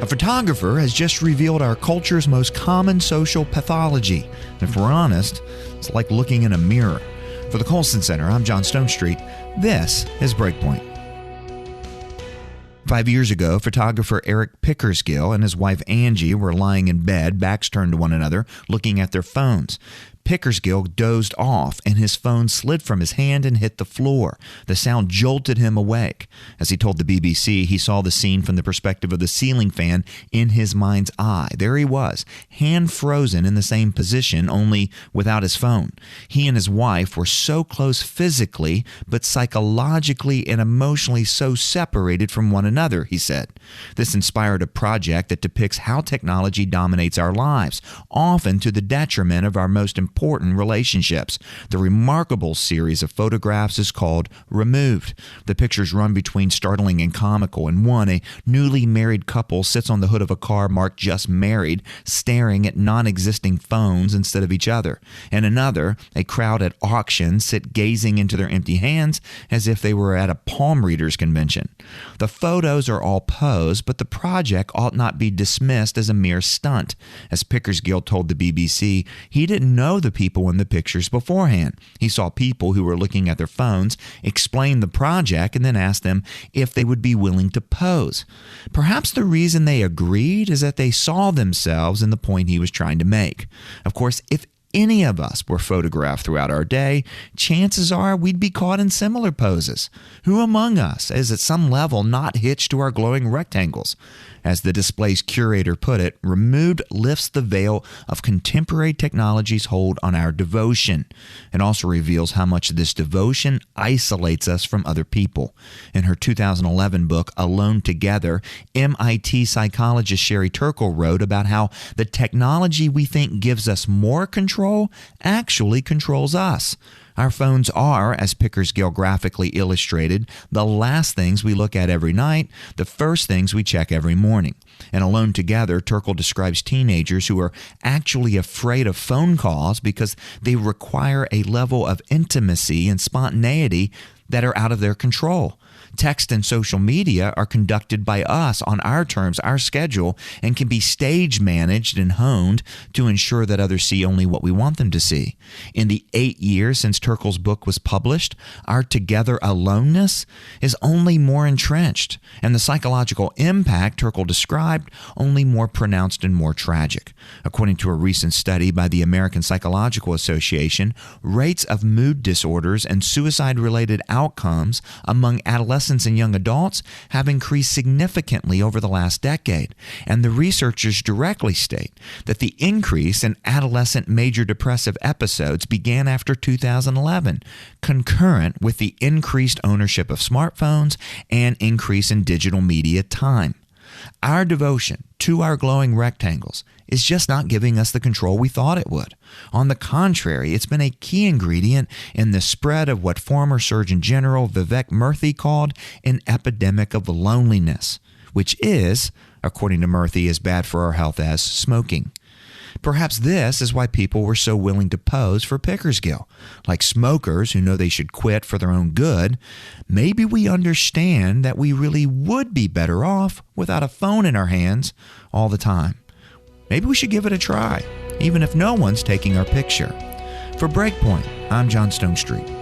A photographer has just revealed our culture's most common social pathology. And if we're honest, it's like looking in a mirror. For the Colson Center, I'm John Stonestreet. This is Breakpoint. 5 years ago, photographer Eric Pickersgill and his wife Angie were lying in bed, backs turned to one another, looking at their phones. Pickersgill dozed off, and his phone slid from his hand and hit the floor. The sound jolted him awake. As he told the BBC, he saw the scene from the perspective of the ceiling fan in his mind's eye. There he was, hand frozen in the same position, only without his phone. He and his wife were so close physically, but psychologically and emotionally so separated from one another, he said. This inspired a project that depicts how technology dominates our lives, often to the detriment of our most important relationships. The remarkable series of photographs is called Removed. The pictures run between startling and comical. In one, a newly married couple sits on the hood of a car marked Just Married, staring at non-existing phones instead of each other. In another, a crowd at auction sit gazing into their empty hands as if they were at a palm readers convention. The photos are all posed, but the project ought not be dismissed as a mere stunt. As Pickersgill told the BBC, he didn't know the people in the pictures beforehand. He saw people who were looking at their phones, explained the project, and then asked them if they would be willing to pose. Perhaps the reason they agreed is that they saw themselves in the point he was trying to make. Of course, if any of us were photographed throughout our day, chances are we'd be caught in similar poses. Who among us is at some level not hitched to our glowing rectangles? As the display's curator put it, Removed lifts the veil of contemporary technology's hold on our devotion. It also reveals how much this devotion isolates us from other people. In her 2011 book, Alone Together, MIT psychologist Sherry Turkle wrote about how the technology we think gives us more control actually controls us. Our phones are, as Pickersgill graphically illustrated, the last things we look at every night, the first things we check every morning. And Alone Together, Turkle describes teenagers who are actually afraid of phone calls because they require a level of intimacy and spontaneity that are out of their control. Text and social media are conducted by us on our terms, our schedule, and can be stage managed and honed to ensure that others see only what we want them to see. In the 8 years since Turkle's book was published, our together aloneness is only more entrenched, and the psychological impact Turkle described only more pronounced and more tragic. According to a recent study by the American Psychological Association, rates of mood disorders and suicide-related outcomes among adolescents and young adults have increased significantly over the last decade, and the researchers directly state that the increase in adolescent major depressive episodes began after 2011, concurrent with the increased ownership of smartphones and increase in digital media time. Our devotion to our glowing rectangles is just not giving us the control we thought it would. On the contrary, it's been a key ingredient in the spread of what former Surgeon General Vivek Murthy called an epidemic of loneliness, which is, according to Murthy, as bad for our health as smoking. Perhaps this is why people were so willing to pose for Pickersgill. Like smokers who know they should quit for their own good, maybe we understand that we really would be better off without a phone in our hands all the time. Maybe we should give it a try, even if no one's taking our picture. For Breakpoint, I'm John Stonestreet.